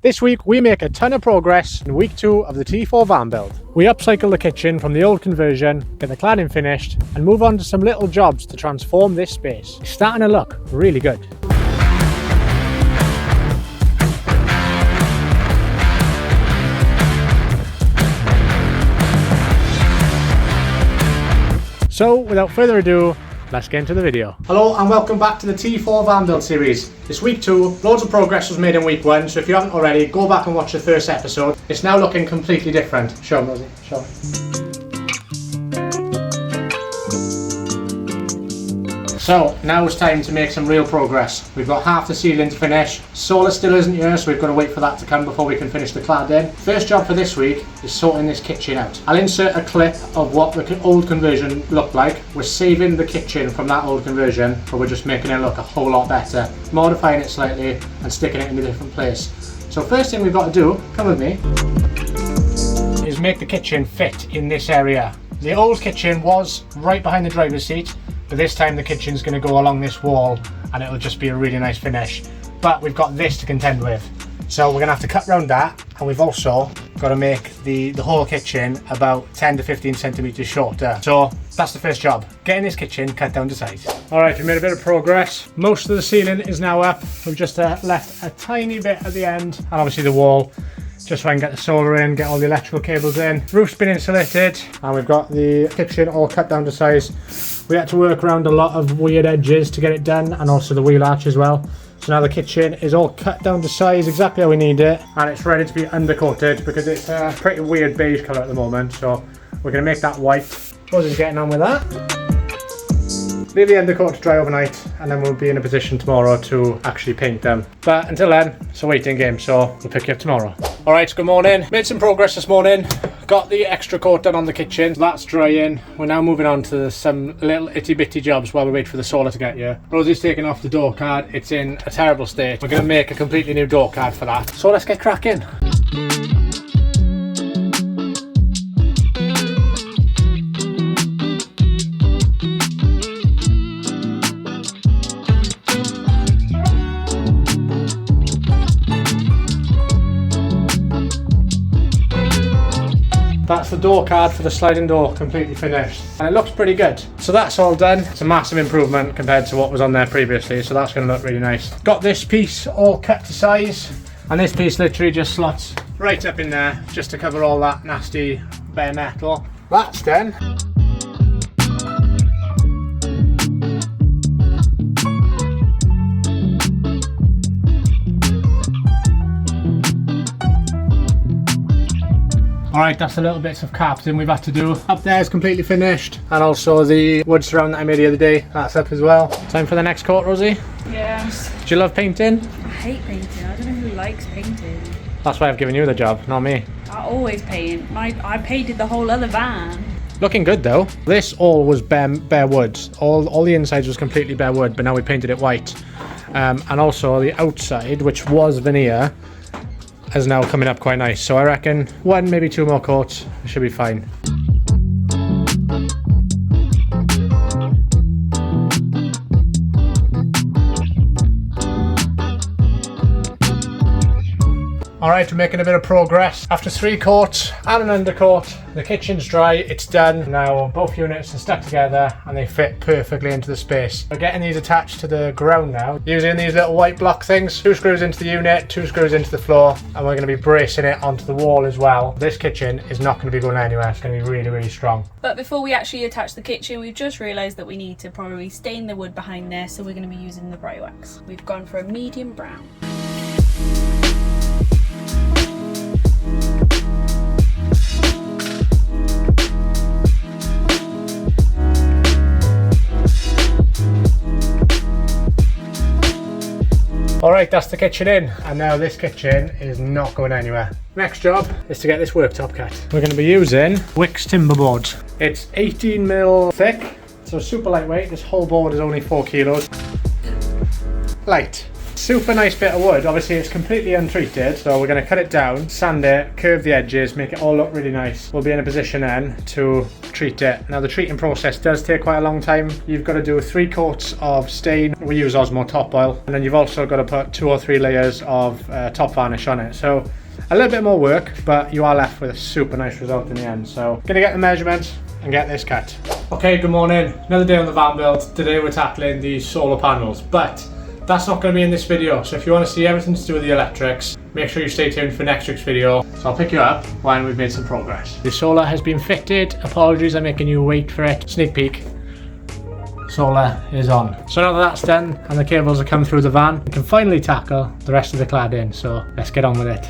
This week we make a ton of progress in week 2 of the T4 van build. We upcycle the kitchen from the old conversion, get the cladding finished and move on to some little jobs to transform this space. It's starting to look really good. So without further ado, let's get into the video. Hello and welcome back to the T4 van build series. This week 2, loads of progress was made in week 1, so if you haven't already, go back and watch the first episode. It's now looking completely different. Show them, Rosie, show them. So now it's time to make some real progress. We've got half the ceiling to finish. Solar still isn't here, so we've got to wait for that to come before we can finish the cladding. First job for this week is sorting this kitchen out. I'll insert a clip of what the old conversion looked like. We're saving the kitchen from that old conversion, but we're just making it look a whole lot better, modifying it slightly and sticking it in a different place. So first thing we've got to do, come with me, is make the kitchen fit in this area. The old kitchen was right behind the driver's seat, but this time the kitchen's going to go along this wall and it'll just be a really nice finish. But we've got this to contend with. So we're going to have to cut round that, and we've also got to make the whole kitchen about 10 to 15 centimetres shorter. So that's the first job, getting this kitchen cut down to size. Alright, we made a bit of progress. Most of the ceiling is now up. We've just left a tiny bit at the end, and obviously the wall, just so I can get the solar in, get all the electrical cables in. Roof's been insulated, and we've got the kitchen all cut down to size. We had to work around a lot of weird edges to get it done, and also the wheel arch as well. So now the kitchen is all cut down to size exactly how we need it, and it's ready to be undercoated because it's a pretty weird beige colour at the moment. So we're going to make that white. Rosie's getting on with that. Leave the undercoat to dry overnight, and then we'll be in a position tomorrow to actually paint them. But until then, it's a waiting game, so we'll pick you up tomorrow. Alright, good morning. Made some progress this morning. Got the extra coat done on the kitchen, so that's drying. We're now moving on to some little itty bitty jobs while we wait for the solar to get here. Rosie's taking off the door card. It's in a terrible state. We're going to make a completely new door card for that. So let's get cracking. That's the door card for the sliding door completely finished, and it looks pretty good. So that's all done. It's a massive improvement compared to what was on there previously, so that's going to look really nice. Got this piece all cut to size, and this piece literally just slots right up in there just to cover all that nasty bare metal. That's done. Alright, that's the little bits of carpeting we've had to do. Up there is completely finished, and also the wood surround that I made the other day, that's up as well. Time for the next coat, Rosie? Yes. Do you love painting? I hate painting. I don't know who likes painting. That's why I've given you the job, not me. I always paint. I painted the whole other van. Looking good though. This all was bare wood. All the insides was completely bare wood, but now we painted it white. And also the outside, which was veneer, is now coming up quite nice. So I reckon 1, maybe 2 more coats, it should be fine. Alright, we're making a bit of progress. After 3 coats and an undercoat, the kitchen's dry, it's done. Now both units are stuck together and they fit perfectly into the space. We're getting these attached to the ground now, using these little white block things. 2 screws into the unit, 2 screws into the floor, and we're going to be bracing it onto the wall as well. This kitchen is not going to be going anywhere, it's going to be really, really strong. But before we actually attach the kitchen, we've just realised that we need to probably stain the wood behind there, so we're going to be using the bright wax. We've gone for a medium brown. Alright, that's the kitchen in, and now this kitchen is not going anywhere. Next job is to get this worktop cut. We're going to be using Wix timber board. It's 18mm thick, so super lightweight. This whole board is only 4 kilos. Light. Super nice bit of wood. Obviously it's completely untreated, so we're going to cut it down, sand it, curve the edges, make it all look really nice. We'll be in a position then to treat it. Now the treating process does take quite a long time. You've got to do 3 coats of stain. We use Osmo top oil, and then you've also got to put 2 or 3 layers of top varnish on it. So a little bit more work, but you are left with a super nice result in the end. So gonna get the measurements and get this cut. Okay, good morning. Another day on the van build. Today we're tackling the solar panels, but that's not going to be in this video. So if you want to see everything to do with the electrics, make sure you stay tuned for next week's video. So I'll pick you up when we've made some progress. The solar has been fitted. Apologies, I'm making you wait for it. Sneak peek. Solar is on. So now that that's done and the cables have come through the van, we can finally tackle the rest of the cladding. So let's get on with it.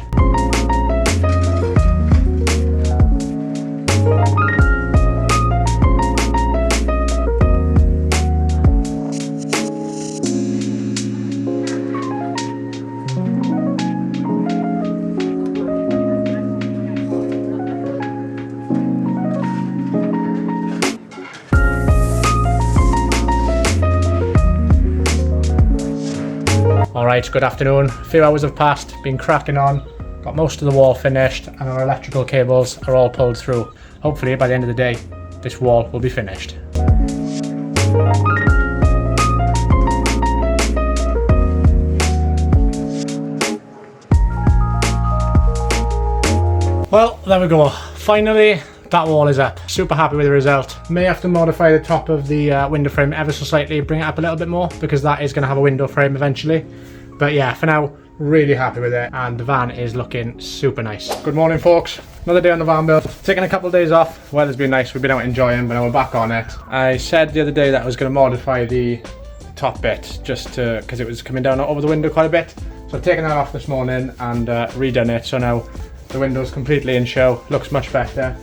Alright, good afternoon. A few hours have passed, been cracking on, got most of the wall finished and our electrical cables are all pulled through. Hopefully by the end of the day, this wall will be finished. Well, there we go. Finally, that wall is up. Super happy with the result. May have to modify the top of the window frame ever so slightly, bring it up a little bit more, because that is going to have a window frame eventually. But yeah, for now, really happy with it, and the van is looking super nice. Good morning, folks. Another day on the van build. Taking a couple of days off. Weather's been nice, we've been out enjoying, but now we're back on it. I said the other day that I was going to modify the top bit, just to, because it was coming down over the window quite a bit. So I've taken that off this morning and redone it, so now the window's completely in show, looks much better.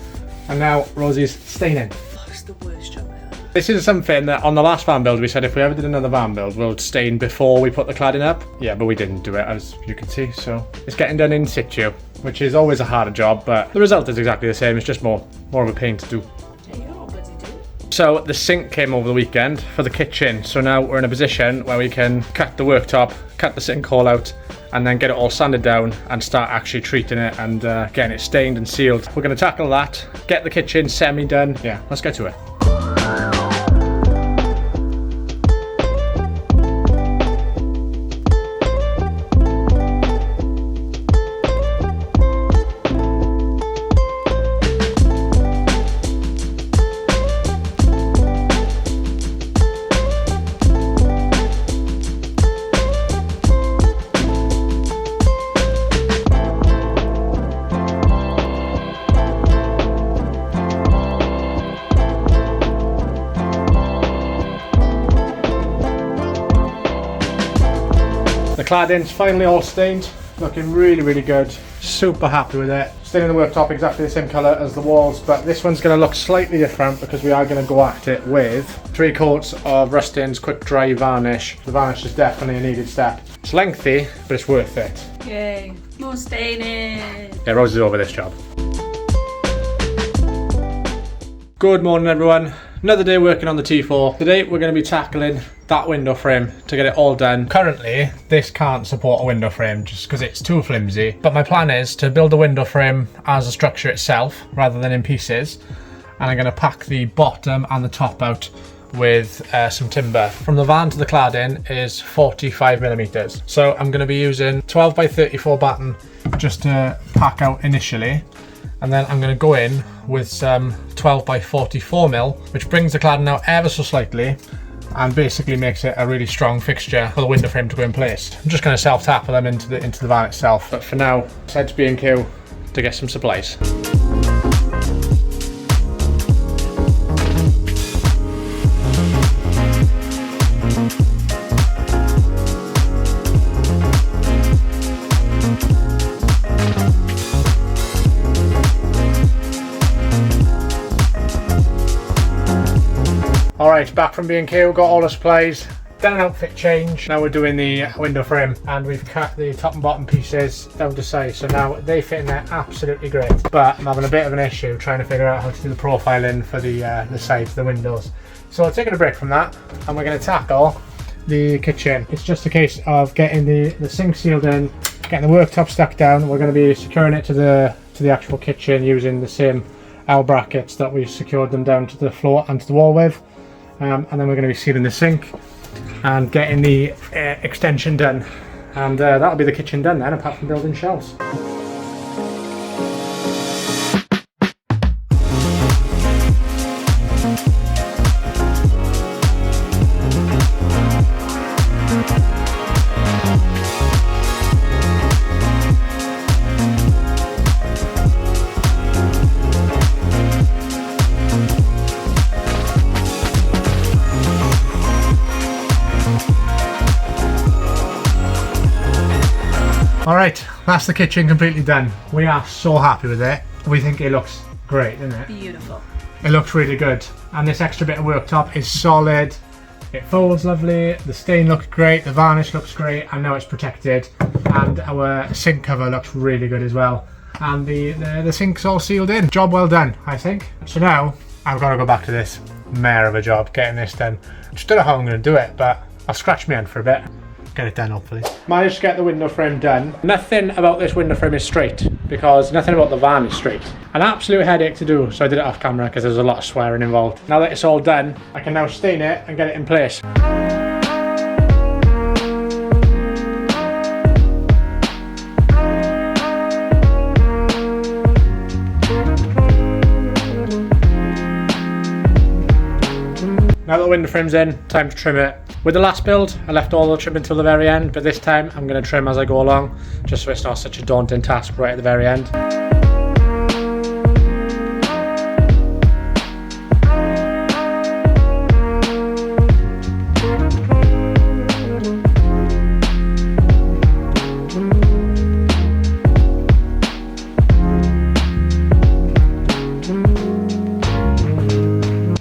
And now Rosie's staining. That's the worst job ever. This is something that on the last van build we said if we ever did another van build we'll stain before we put the cladding up. Yeah, but we didn't do it, as you can see, so it's getting done in situ, which is always a harder job, but the result is exactly the same. It's just more of a pain to do. So the sink came over the weekend for the kitchen, so now we're in a position where we can cut the worktop, cut the sink hole out, and then get it all sanded down and start actually treating it and getting it stained and sealed. We're going to tackle that, get the kitchen semi-done. Yeah, let's get to it. The cladding's finally all stained, looking really good. Super happy with it. Staining the worktop exactly the same colour as the walls, but this one's going to look slightly different because we are going to go at it with 3 coats of Rustin's quick dry varnish. The varnish is definitely a needed step. It's lengthy, but it's worth it. Yay, more staining. Yeah, Rosie's over this job. Good morning, everyone. Another day working on the T4. Today we're going to be tackling that window frame to get it all done. Currently this can't support a window frame just because it's too flimsy, but my plan is to build a window frame as a structure itself rather than in pieces, and I'm going to pack the bottom and the top out with some timber. From the van to the cladding is 45mm, so I'm going to be using 12 by 34 batten just to pack out initially, and then I'm going to go in with some 12 by 44mm, which brings the cladding out ever so slightly and basically makes it a really strong fixture for the window frame to go in place. I'm just going to self-tackle them into the van itself, but for now, let's head to B&Q to get some supplies. Alright, back from B&Q, got all the supplies, done an outfit change. Now we're doing the window frame and we've cut the top and bottom pieces down to size, so now they fit in there absolutely great. But I'm having a bit of an issue trying to figure out how to do the profiling for the sides of the windows. So I'm taking a break from that and we're going to tackle the kitchen. It's just a case of getting the sink sealed in, getting the worktop stuck down. We're going to be securing it to the actual kitchen using the same L brackets that we secured them down to the floor and to the wall with. And then we're going to be sealing the sink and getting the extension done. And that'll be the kitchen done then, apart from building shelves. Alright, that's the kitchen completely done. We are so happy with it. We think it looks great, doesn't it? Beautiful. It looks really good. And this extra bit of worktop is solid. It folds lovely. The stain looks great. The varnish looks great. And now it's protected. And our sink cover looks really good as well. And the sink's all sealed in. Job well done, I think. So now I've got to go back to this mare of a job getting this done. I just don't know how I'm going to do it, but I'll scratch my hand for a bit. Get it done hopefully. Managed to get the window frame done. Nothing about this window frame is straight because nothing about the van is straight. An absolute headache to do, so I did it off camera because there's a lot of swearing involved. Now that it's all done, I can now stain it and get it in place. Now that the window frame's in, time to trim it. With the last build, I left all the trim until the very end, but this time I'm going to trim as I go along, just so it's not such a daunting task right at the very end.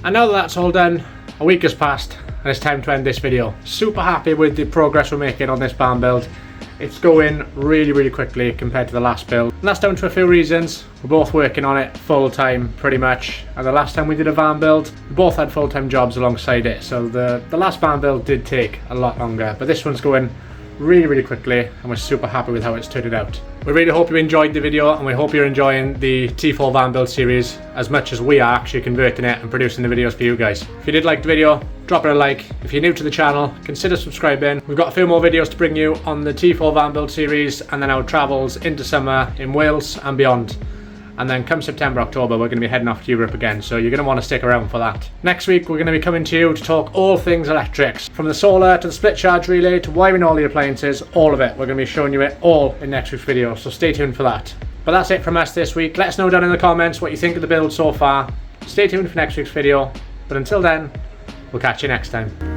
And now that that's all done, a week has passed and it's time to end this video. Super happy with the progress we're making on this barn build. It's going really quickly compared to the last build. And that's down to a few reasons. We're both working on it full time pretty much. And the last time we did a van build, we both had full-time jobs alongside it. So the last van build did take a lot longer, but this one's going really quickly and we're super happy with how it's turned out. We really hope you enjoyed the video and we hope you're enjoying the T4 van build series as much as we are actually converting it and producing the videos for you guys. If you did like the video, drop it a like. If you're new to the channel, consider subscribing. We've got a few more videos to bring you on the T4 van build series and then our travels into summer in Wales and beyond. And then come September, October, we're going to be heading off to Europe again, so you're going to want to stick around for that. Next week, we're going to be coming to you to talk all things electrics. From the solar to the split charge relay to wiring all the appliances, all of it. We're going to be showing you it all in next week's video, so stay tuned for that. But that's it from us this week. Let us know down in the comments what you think of the build so far. Stay tuned for next week's video. But until then, we'll catch you next time.